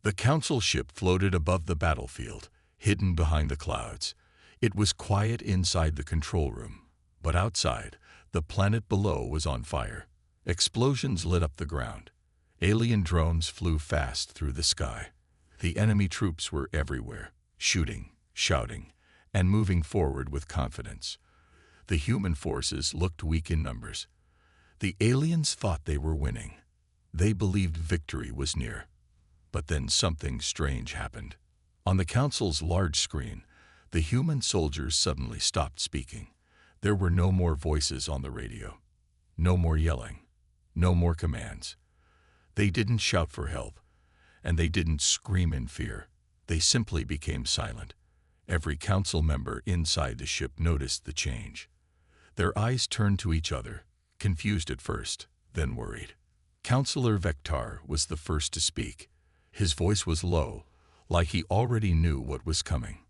The council ship floated above the battlefield, hidden behind the clouds. It was quiet inside the control room, but outside, the planet below was on fire. Explosions lit up the ground. Alien drones flew fast through the sky. The enemy troops were everywhere, shooting, shouting, and moving forward with confidence. The human forces looked weak in numbers. The aliens thought they were winning. They believed victory was near. But then something strange happened. On the council's large screen, the human soldiers suddenly stopped speaking. There were no more voices on the radio. No more yelling. No more commands. They didn't shout for help, and they didn't scream in fear. They simply became silent. Every council member inside the ship noticed the change. Their eyes turned to each other, confused at first, then worried. Counselor Vector was the first to speak. His voice was low, like he already knew what was coming.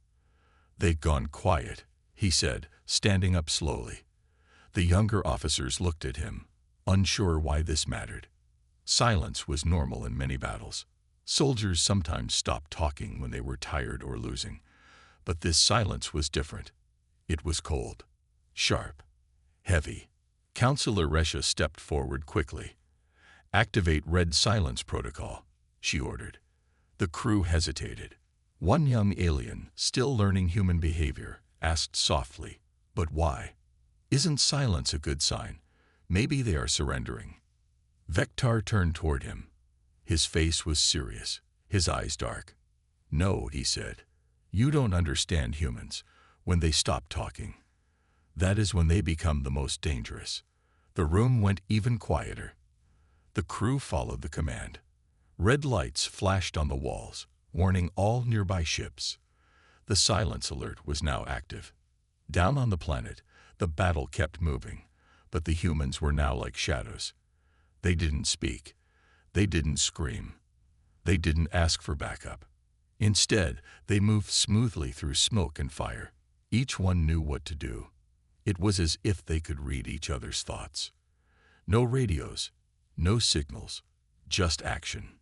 "They've gone quiet," he said, standing up slowly. The younger officers looked at him, unsure why this mattered. Silence was normal in many battles. Soldiers sometimes stopped talking when they were tired or losing. But this silence was different. It was cold, sharp, heavy. Counselor Resha stepped forward quickly. "Activate Red Silence Protocol," she ordered. The crew hesitated. One young alien, still learning human behavior, asked softly, "But why? Isn't silence a good sign? Maybe they are surrendering." Vector turned toward him. His face was serious, his eyes dark. "No," he said. "You don't understand humans. When they stop talking, that is when they become the most dangerous." The room went even quieter. The crew followed the command. Red lights flashed on the walls, warning all nearby ships. The silence alert was now active. Down on the planet, the battle kept moving, but the humans were now like shadows. They didn't speak. They didn't scream. They didn't ask for backup. Instead, they moved smoothly through smoke and fire. Each one knew what to do. It was as if they could read each other's thoughts. No radios, no signals, just action.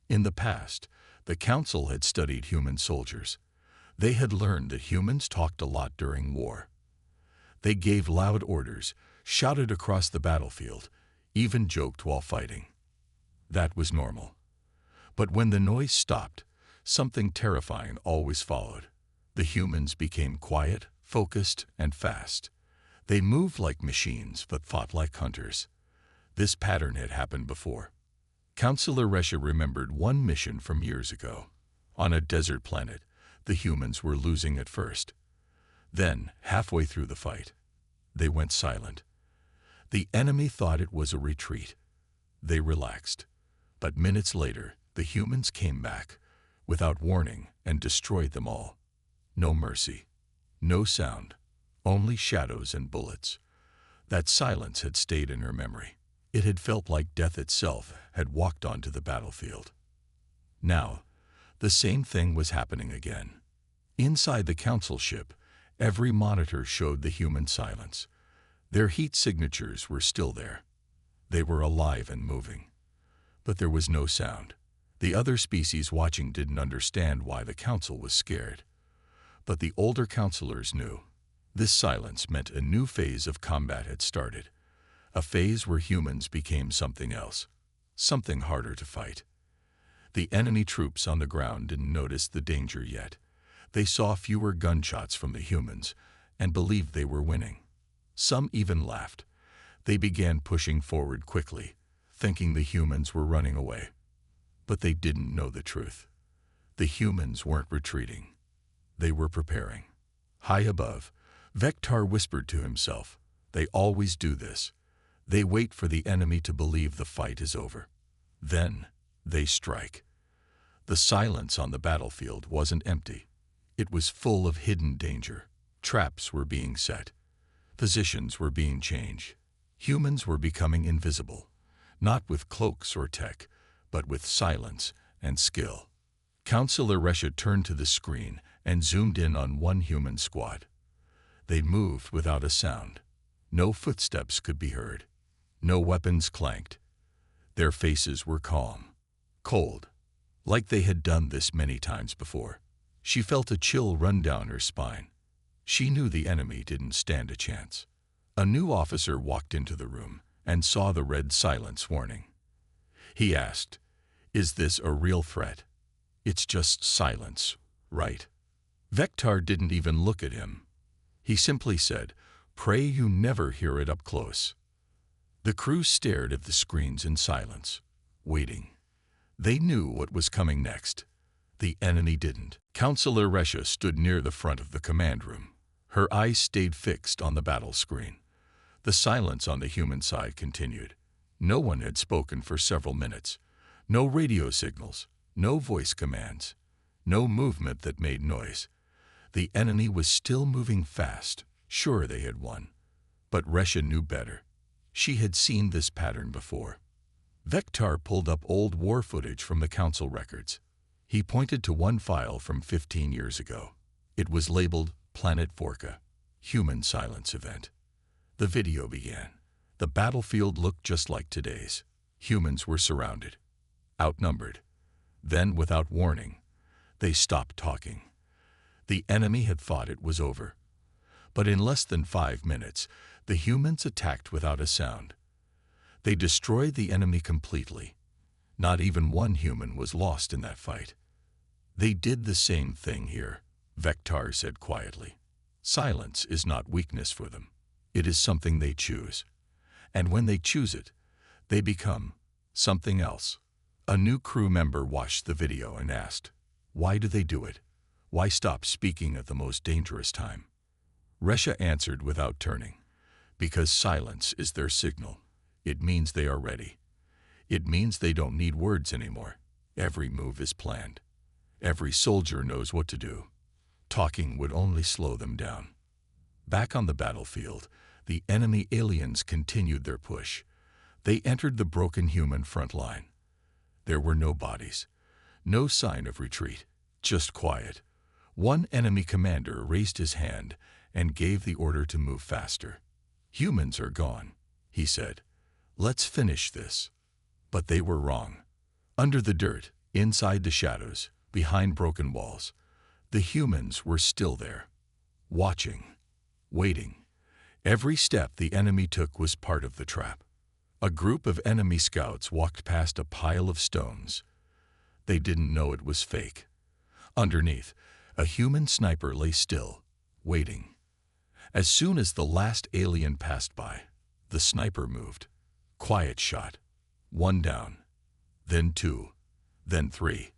In the past, the Council had studied human soldiers. They had learned that humans talked a lot during war. They gave loud orders, shouted across the battlefield, even joked while fighting. That was normal. But when the noise stopped, something terrifying always followed. The humans became quiet, focused, and fast. They moved like machines but fought like hunters. This pattern had happened before. Counselor Resha remembered one mission from years ago. On a desert planet, the humans were losing at first. Then, halfway through the fight, they went silent. The enemy thought it was a retreat. They relaxed. But minutes later, the humans came back, without warning, and destroyed them all. No mercy. No sound. Only shadows and bullets. That silence had stayed in her memory. It had felt like death itself had walked onto the battlefield. Now, the same thing was happening again. Inside the council ship, every monitor showed the human silence. Their heat signatures were still there. They were alive and moving. But there was no sound. The other species watching didn't understand why the council was scared. But the older counselors knew. This silence meant a new phase of combat had started. A phase where humans became something else, something harder to fight. The enemy troops on the ground didn't notice the danger yet. They saw fewer gunshots from the humans and believed they were winning. Some even laughed. They began pushing forward quickly, thinking the humans were running away. But they didn't know the truth. The humans weren't retreating. They were preparing. High above, Vector whispered to himself, "They always do this. They wait for the enemy to believe the fight is over. Then, they strike." The silence on the battlefield wasn't empty. It was full of hidden danger. Traps were being set. Positions were being changed. Humans were becoming invisible, not with cloaks or tech, but with silence and skill. Counselor Resha turned to the screen and zoomed in on one human squad. They moved without a sound. No footsteps could be heard. No weapons clanked. Their faces were calm, cold, like they had done this many times before. She felt a chill run down her spine. She knew the enemy didn't stand a chance. A new officer walked into the room and saw the red silence warning. He asked, "Is this a real threat?" "It's just silence, right?" Vector didn't even look at him. He simply said, "Pray you never hear it up close." The crew stared at the screens in silence, waiting. They knew what was coming next. The enemy didn't. Counselor Resha stood near the front of the command room. Her eyes stayed fixed on the battle screen. The silence on the human side continued. No one had spoken for several minutes. No radio signals, no voice commands, no movement that made noise. The enemy was still moving fast. Sure, they had won. But Resha knew better. She had seen this pattern before. Vector pulled up old war footage from the council records. He pointed to one file from 15 years ago. It was labeled Planet Forca, Human Silence Event. The video began. The battlefield looked just like today's. Humans were surrounded, outnumbered. Then, without warning, they stopped talking. The enemy had thought it was over. But in less than 5 minutes, the humans attacked without a sound. They destroyed the enemy completely. Not even one human was lost in that fight. "They did the same thing here," Vector said quietly. "Silence is not weakness for them. It is something they choose. And when they choose it, they become something else." A new crew member watched the video and asked, "Why do they do it? Why stop speaking at the most dangerous time?" Resha answered without turning, "Because silence is their signal. It means they are ready. It means they don't need words anymore. Every move is planned. Every soldier knows what to do. Talking would only slow them down." Back on the battlefield, the enemy aliens continued their push. They entered the broken human front line. There were no bodies, no sign of retreat, just quiet. One enemy commander raised his hand and gave the order to move faster. "Humans are gone," he said. "Let's finish this." But they were wrong. Under the dirt, inside the shadows, behind broken walls, the humans were still there, watching, waiting. Every step the enemy took was part of the trap. A group of enemy scouts walked past a pile of stones. They didn't know it was fake. Underneath, a human sniper lay still, waiting. As soon as the last alien passed by, the sniper moved. Quiet shot. 1 down. Then 2. Then 3.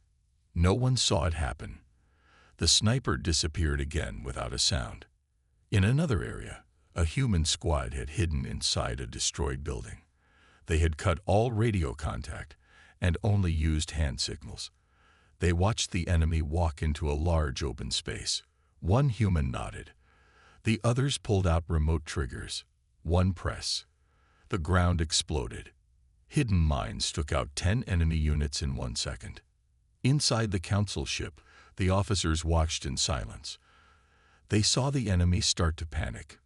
No one saw it happen. The sniper disappeared again without a sound. In another area, a human squad had hidden inside a destroyed building. They had cut all radio contact and only used hand signals. They watched the enemy walk into a large open space. One human nodded. The others pulled out remote triggers. One press. The ground exploded. Hidden mines took out 10 enemy units in 1 second. Inside the council ship, the officers watched in silence. They saw the enemy start to panic.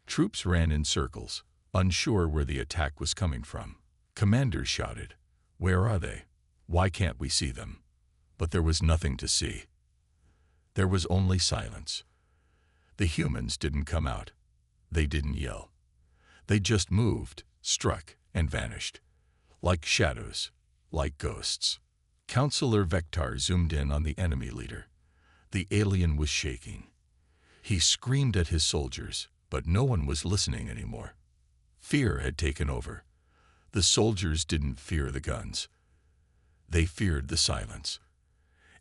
Troops ran in circles, unsure where the attack was coming from. Commanders shouted, "Where are they? Why can't we see them?" But there was nothing to see. There was only silence. The humans didn't come out. They didn't yell. They just moved, struck, and vanished. Like shadows, like ghosts. Counselor Vector zoomed in on the enemy leader. The alien was shaking. He screamed at his soldiers, but no one was listening anymore. Fear had taken over. The soldiers didn't fear the guns. They feared the silence.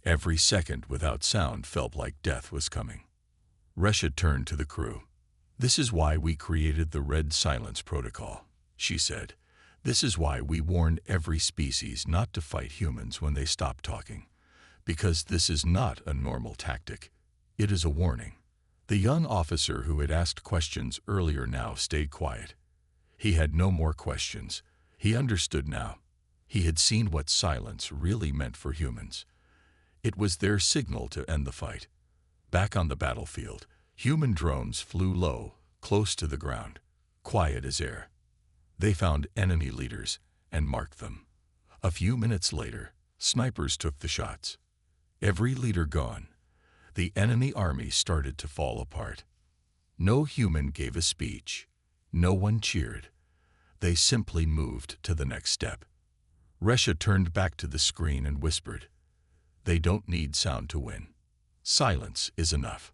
Every second without sound felt like death was coming. Resha turned to the crew. "This is why we created the Red Silence Protocol," she said. "This is why we warned every species not to fight humans when they stop talking. Because this is not a normal tactic. It is a warning." The young officer who had asked questions earlier now stayed quiet. He had no more questions. He understood now. He had seen what silence really meant for humans. It was their signal to end the fight. Back on the battlefield, human drones flew low, close to the ground, quiet as air. They found enemy leaders and marked them. A few minutes later, Snipers took the shots. Every leader gone, the enemy army started to fall apart. No human gave a speech. No one cheered. They simply moved to the next step. Resha turned back to the screen and whispered, "They don't need sound to win. Silence is enough."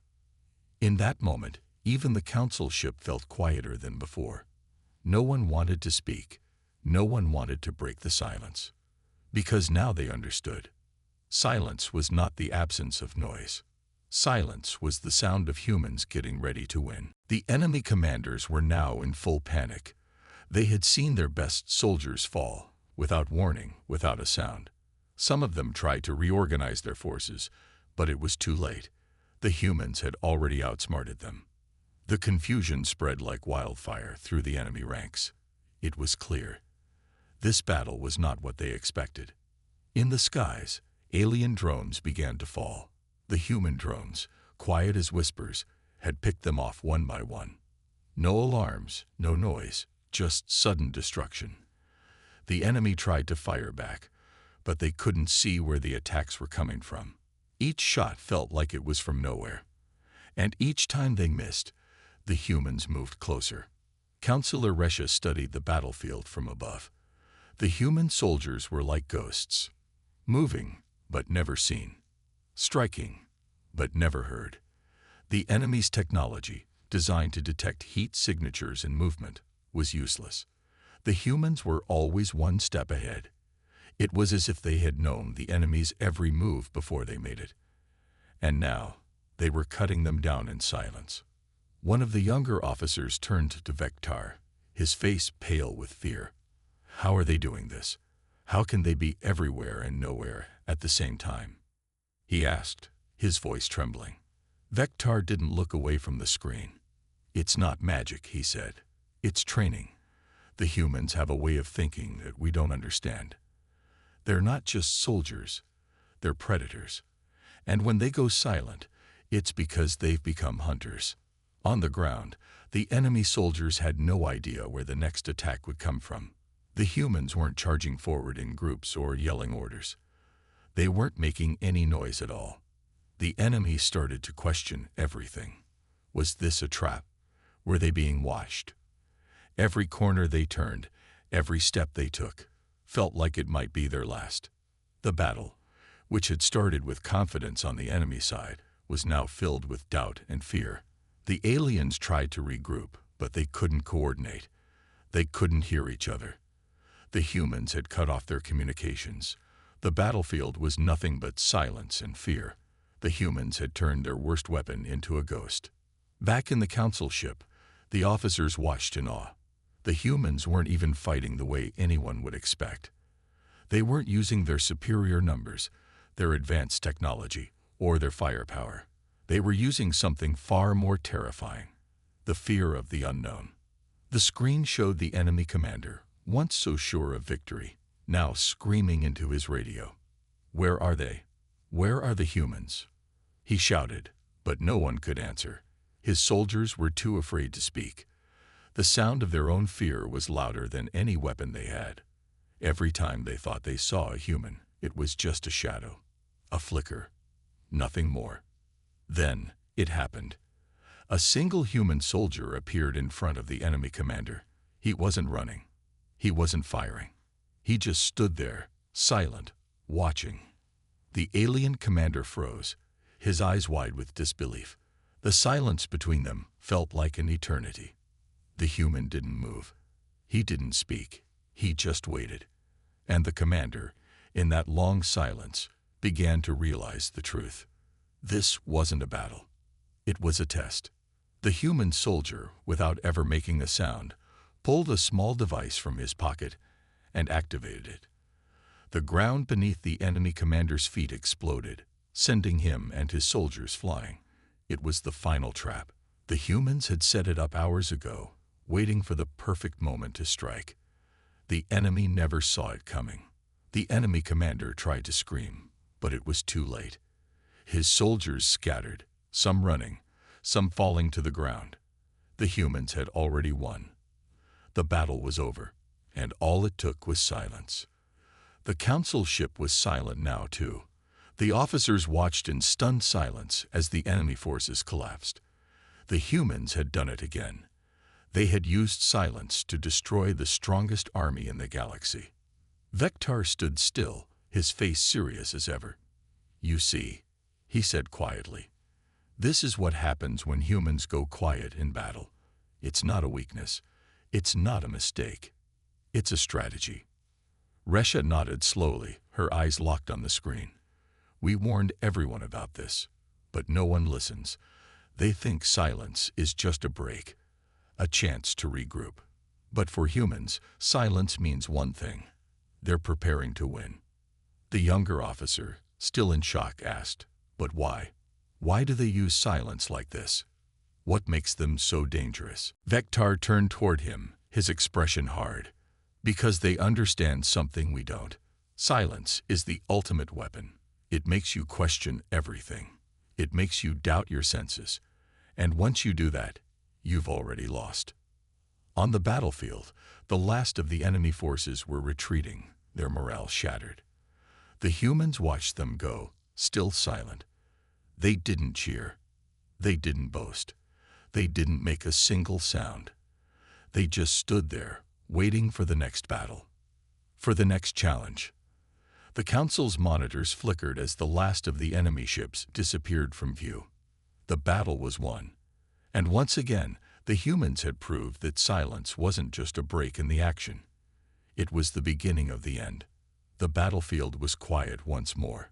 In that moment, even the council ship felt quieter than before. No one wanted to speak. No one wanted to break the silence. Because now they understood. Silence was not the absence of noise. Silence was the sound of humans getting ready to win. The enemy commanders were now in full panic. They had seen their best soldiers fall, without warning, without a sound. Some of them tried to reorganize their forces, but it was too late. The humans had already outsmarted them. The confusion spread like wildfire through the enemy ranks. It was clear. This battle was not what they expected. In the skies, alien drones began to fall. The human drones, quiet as whispers, had picked them off one by one. No alarms, no noise, just sudden destruction. The enemy tried to fire back, but they couldn't see where the attacks were coming from. Each shot felt like it was from nowhere. And each time they missed, the humans moved closer. Counselor Resha studied the battlefield from above. The human soldiers were like ghosts, moving but never seen, striking but never heard. The enemy's technology, designed to detect heat signatures and movement, was useless. The humans were always one step ahead. It was as if they had known the enemy's every move before they made it. And now, they were cutting them down in silence. One of the younger officers turned to Vectar, his face pale with fear. How are they doing this? How can they be everywhere and nowhere at the same time? He asked, his voice trembling. Vectar didn't look away from the screen. It's not magic, he said. It's training. The humans have a way of thinking that we don't understand. They're not just soldiers, they're predators. And when they go silent, it's because they've become hunters. On the ground, the enemy soldiers had no idea where the next attack would come from. The humans weren't charging forward in groups or yelling orders. They weren't making any noise at all. The enemy started to question everything. Was this a trap? Were they being watched? Every corner they turned, every step they took, felt like it might be their last. The battle, which had started with confidence on the enemy side, was now filled with doubt and fear. The aliens tried to regroup, but they couldn't coordinate. They couldn't hear each other. The humans had cut off their communications. The battlefield was nothing but silence and fear. The humans had turned their worst weapon into a ghost. Back in the council ship, the officers watched in awe. The humans weren't even fighting the way anyone would expect. They weren't using their superior numbers, their advanced technology, or their firepower. They were using something far more terrifying, the fear of the unknown. The screen showed the enemy commander, once so sure of victory, now screaming into his radio. Where are they? Where are the humans? He shouted, but no one could answer. His soldiers were too afraid to speak. The sound of their own fear was louder than any weapon they had. Every time they thought they saw a human, it was just a shadow, a flicker, nothing more. Then it happened. A single human soldier appeared in front of the enemy commander. He wasn't running. He wasn't firing. He just stood there, silent, watching. The alien commander froze, his eyes wide with disbelief. The silence between them felt like an eternity. The human didn't move. He didn't speak. He just waited. And the commander, in that long silence, began to realize the truth. This wasn't a battle. It was a test. The human soldier, without ever making a sound, pulled a small device from his pocket and activated it. The ground beneath the enemy commander's feet exploded, sending him and his soldiers flying. It was the final trap. The humans had set it up hours ago, waiting for the perfect moment to strike. The enemy never saw it coming. The enemy commander tried to scream, but it was too late. His soldiers scattered, some running, some falling to the ground. The humans had already won. The battle was over, and all it took was silence. The council ship was silent now, too. The officers watched in stunned silence as the enemy forces collapsed. The humans had done it again. They had used silence to destroy the strongest army in the galaxy. Vector stood still, his face serious as ever. "You see," he said quietly, "this is what happens when humans go quiet in battle. It's not a weakness. It's not a mistake. It's a strategy." Resha nodded slowly, her eyes locked on the screen. "We warned everyone about this, but no one listens. They think silence is just a break, a chance to regroup. But for humans, silence means one thing. They're preparing to win." The younger officer, still in shock, asked, "But why? Why do they use silence like this? What makes them so dangerous?" Vector turned toward him, his expression hard. "Because they understand something we don't. Silence is the ultimate weapon. It makes you question everything. It makes you doubt your senses. And once you do that, you've already lost." On the battlefield, the last of the enemy forces were retreating, their morale shattered. The humans watched them go, still silent. They didn't cheer. They didn't boast. They didn't make a single sound. They just stood there, waiting for the next battle, for the next challenge. The council's monitors flickered as the last of the enemy ships disappeared from view. The battle was won. And once again, the humans had proved that silence wasn't just a break in the action. It was the beginning of the end. The battlefield was quiet once more.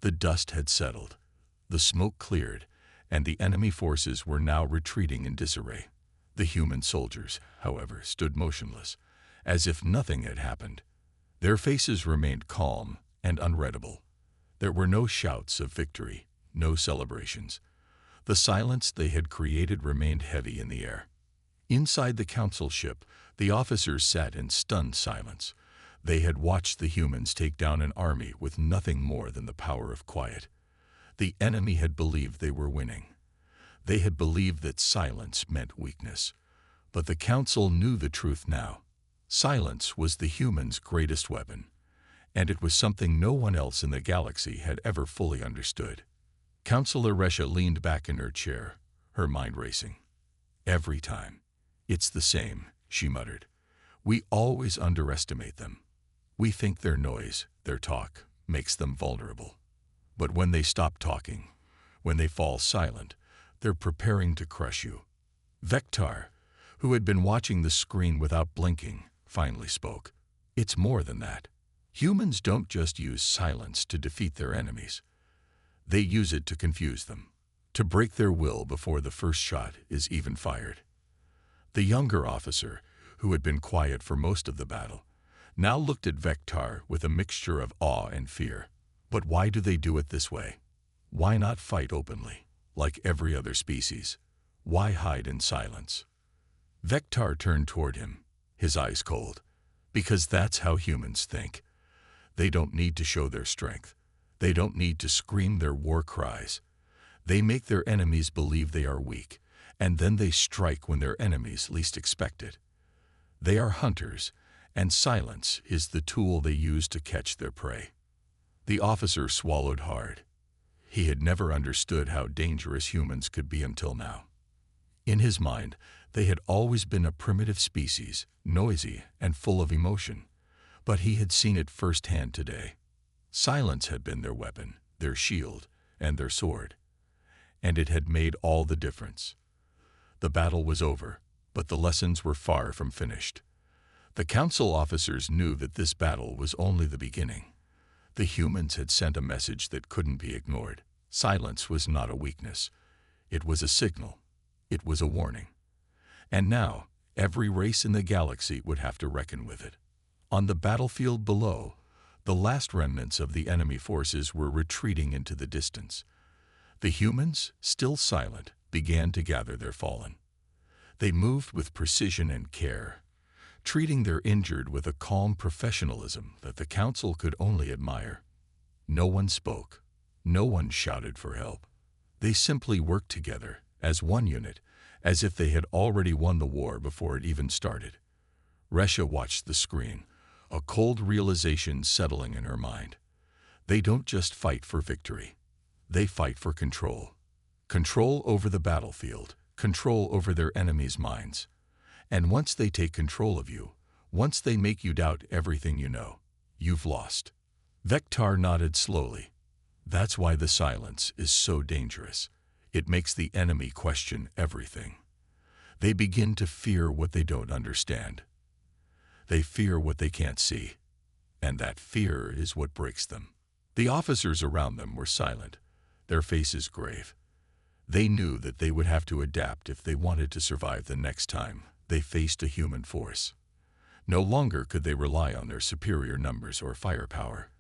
The dust had settled, the smoke cleared, and the enemy forces were now retreating in disarray. The human soldiers, however, stood motionless, as if nothing had happened. Their faces remained calm and unreadable. There were no shouts of victory, no celebrations. The silence they had created remained heavy in the air. Inside the council ship, the officers sat in stunned silence. They had watched the humans take down an army with nothing more than the power of quiet. The enemy had believed they were winning. They had believed that silence meant weakness. But the council knew the truth now. Silence was the humans' greatest weapon, and it was something no one else in the galaxy had ever fully understood. Counselor Resha leaned back in her chair, her mind racing. "Every time. It's the same," she muttered. "We always underestimate them. We think their noise, their talk, makes them vulnerable. But when they stop talking, when they fall silent, they're preparing to crush you." Vector, who had been watching the screen without blinking, finally spoke. "It's more than that. Humans don't just use silence to defeat their enemies. They use it to confuse them, to break their will before the first shot is even fired." The younger officer, who had been quiet for most of the battle, now looked at Vector with a mixture of awe and fear. "But why do they do it this way? Why not fight openly, like every other species? Why hide in silence?" Vector turned toward him, his eyes cold. "Because that's how humans think. They don't need to show their strength. They don't need to scream their war cries. They make their enemies believe they are weak, and then they strike when their enemies least expect it. They are hunters, and silence is the tool they use to catch their prey." The officer swallowed hard. He had never understood how dangerous humans could be until now. In his mind, they had always been a primitive species, noisy and full of emotion. But he had seen it firsthand today. Silence had been their weapon, their shield, and their sword. And it had made all the difference. The battle was over, but the lessons were far from finished. The council officers knew that this battle was only the beginning. The humans had sent a message that couldn't be ignored. Silence was not a weakness. It was a signal. It was a warning. And now, every race in the galaxy would have to reckon with it. On the battlefield below, the last remnants of the enemy forces were retreating into the distance. The humans, still silent, began to gather their fallen. They moved with precision and care, treating their injured with a calm professionalism that the council could only admire. No one spoke. No one shouted for help. They simply worked together, as one unit, as if they had already won the war before it even started. Resha watched the screen, a cold realization settling in her mind. They don't just fight for victory. They fight for control. Control over the battlefield, control over their enemies' minds. And once they take control of you, once they make you doubt everything you know, you've lost. Vector nodded slowly. That's why the silence is so dangerous. It makes the enemy question everything. They begin to fear what they don't understand. They fear what they can't see. And that fear is what breaks them. The officers around them were silent, their faces grave. They knew that they would have to adapt if they wanted to survive the next time they faced a human force. No longer could they rely on their superior numbers or firepower.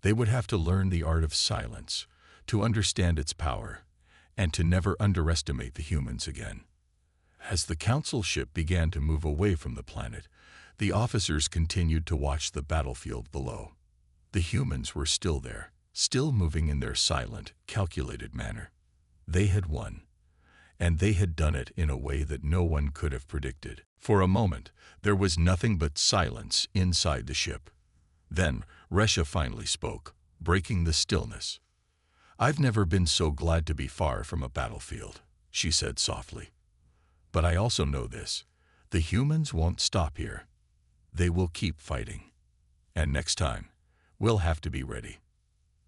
They would have to learn the art of silence, to understand its power, and to never underestimate the humans again. As the council ship began to move away from the planet, the officers continued to watch the battlefield below. The humans were still there, still moving in their silent, calculated manner. They had won, and they had done it in a way that no one could have predicted. For a moment, there was nothing but silence inside the ship. Then, Resha finally spoke, breaking the stillness. "I've never been so glad to be far from a battlefield," she said softly. "But I also know this. The humans won't stop here. They will keep fighting. And next time, we'll have to be ready."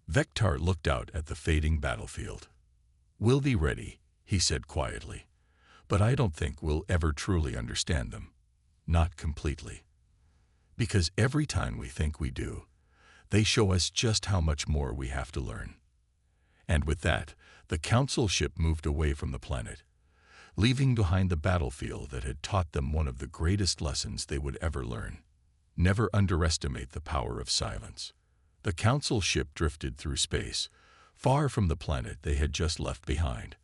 Vector looked out at the fading battlefield. "We'll be ready," he said quietly. "But I don't think we'll ever truly understand them. Not completely. Because every time we think we do, they show us just how much more we have to learn." And with that, the council ship moved away from the planet, leaving behind the battlefield that had taught them one of the greatest lessons they would ever learn. Never underestimate the power of silence. The council ship drifted through space, far from the planet they had just left behind.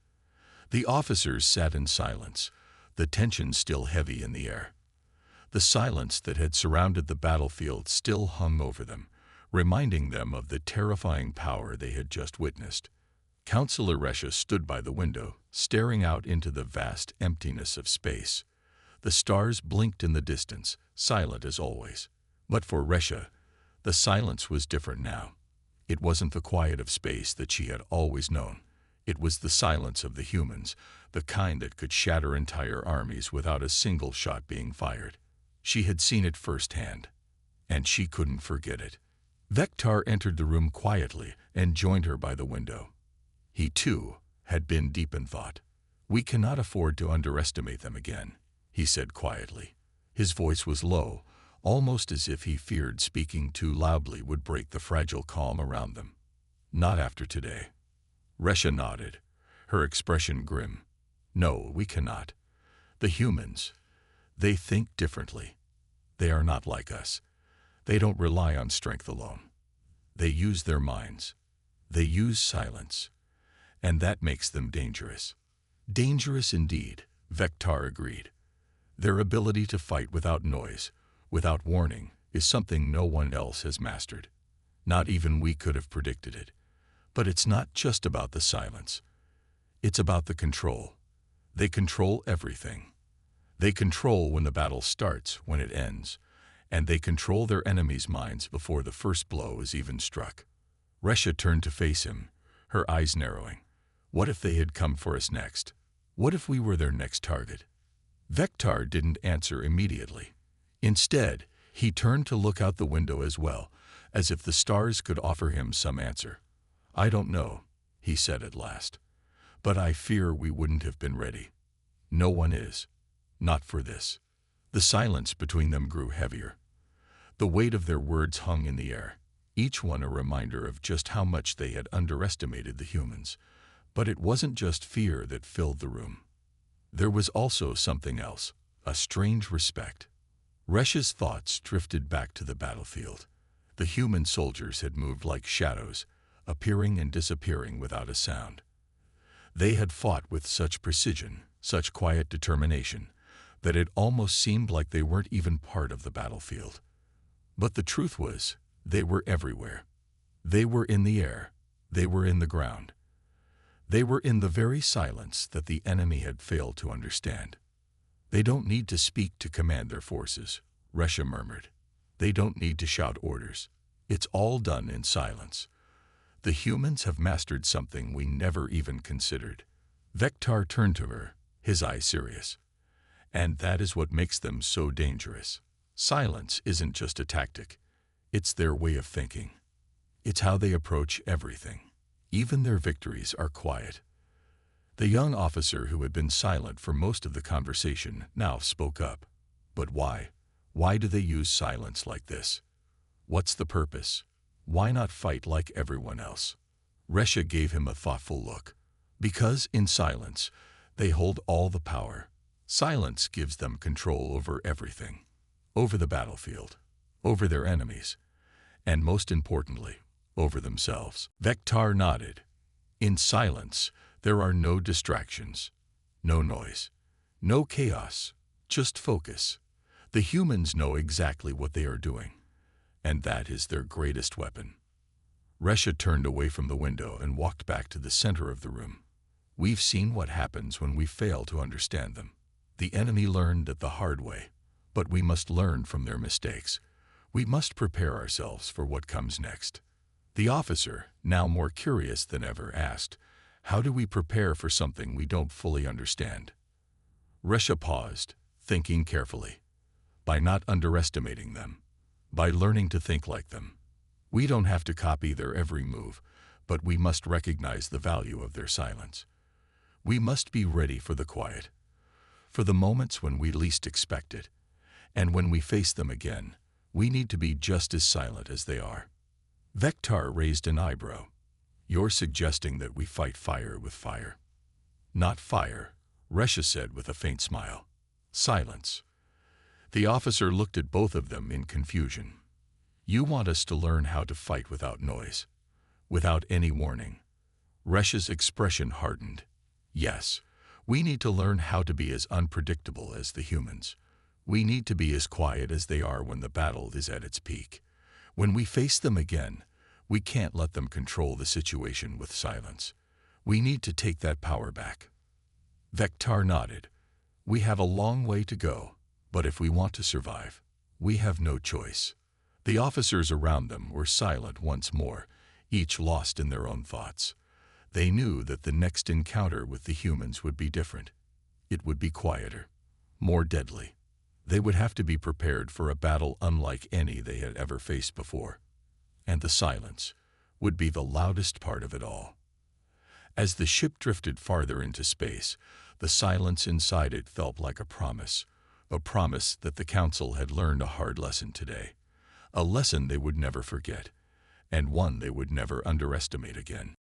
The officers sat in silence, the tension still heavy in the air. The silence that had surrounded the battlefield still hung over them, reminding them of the terrifying power they had just witnessed. Counselor Resha stood by the window, staring out into the vast emptiness of space. The stars blinked in the distance, silent as always. But for Resha, the silence was different now. It wasn't the quiet of space that she had always known. It was the silence of the humans, the kind that could shatter entire armies without a single shot being fired. She had seen it firsthand, and she couldn't forget it. Vector entered the room quietly and joined her by the window. He, too, had been deep in thought. "We cannot afford to underestimate them again," he said quietly. His voice was low, almost as if he feared speaking too loudly would break the fragile calm around them. "Not after today." Resha nodded, her expression grim. "No, we cannot. The humans, they think differently. They are not like us. They don't rely on strength alone. They use their minds. They use silence. And that makes them dangerous." "Dangerous indeed," Vector agreed. "Their ability to fight without noise, without warning, is something no one else has mastered. Not even we could have predicted it. But it's not just about the silence. It's about the control. They control everything. They control when the battle starts, when it ends, and they control their enemies' minds before the first blow is even struck." Resha turned to face him, her eyes narrowing. What if they had come for us next? What if we were their next target? Vector didn't answer immediately. Instead, he turned to look out the window as well, as if the stars could offer him some answer. "I don't know," he said at last. "But I fear we wouldn't have been ready. No one is. Not for this." The silence between them grew heavier. The weight of their words hung in the air, each one a reminder of just how much they had underestimated the humans. But it wasn't just fear that filled the room. There was also something else, a strange respect. Resha's thoughts drifted back to the battlefield. The human soldiers had moved like shadows, appearing and disappearing without a sound. They had fought with such precision, such quiet determination, that it almost seemed like they weren't even part of the battlefield. But the truth was, they were everywhere. They were in the air. They were in the ground. They were in the very silence that the enemy had failed to understand. "They don't need to speak to command their forces," Resha murmured. They don't need to shout orders. It's all done in silence. The humans have mastered something we never even considered. Vector turned to her, his eyes serious. And that is what makes them so dangerous. Silence isn't just a tactic. It's their way of thinking. It's how they approach everything. Even their victories are quiet. The young officer who had been silent for most of the conversation now spoke up. But why? Why do they use silence like this? What's the purpose? Why not fight like everyone else? Resha gave him a thoughtful look. Because in silence, they hold all the power. Silence gives them control over everything. Over the battlefield, over their enemies, and most importantly, over themselves. Vector nodded. In silence, there are no distractions, no noise, no chaos, just focus. The humans know exactly what they are doing, and that is their greatest weapon. Resha turned away from the window and walked back to the center of the room. We've seen what happens when we fail to understand them. The enemy learned it the hard way, but we must learn from their mistakes. We must prepare ourselves for what comes next. The officer, now more curious than ever, asked, "How do we prepare for something we don't fully understand?" Resha paused, thinking carefully. By not underestimating them. By learning to think like them. We don't have to copy their every move, but we must recognize the value of their silence. We must be ready for the quiet, for the moments when we least expect it, and when we face them again, we need to be just as silent as they are. Vector raised an eyebrow. You're suggesting that we fight fire with fire. Not fire, Resha said with a faint smile. Silence. The officer looked at both of them in confusion. You want us to learn how to fight without noise, without any warning. Resha's expression hardened. Yes, we need to learn how to be as unpredictable as the humans. We need to be as quiet as they are when the battle is at its peak. When we face them again, we can't let them control the situation with silence. We need to take that power back. Vector nodded. We have a long way to go, but if we want to survive, we have no choice. The officers around them were silent once more, each lost in their own thoughts. They knew that the next encounter with the humans would be different. It would be quieter, more deadly. They would have to be prepared for a battle unlike any they had ever faced before. And the silence would be the loudest part of it all. As the ship drifted farther into space, the silence inside it felt like a promise that the Council had learned a hard lesson today, a lesson they would never forget, and one they would never underestimate again.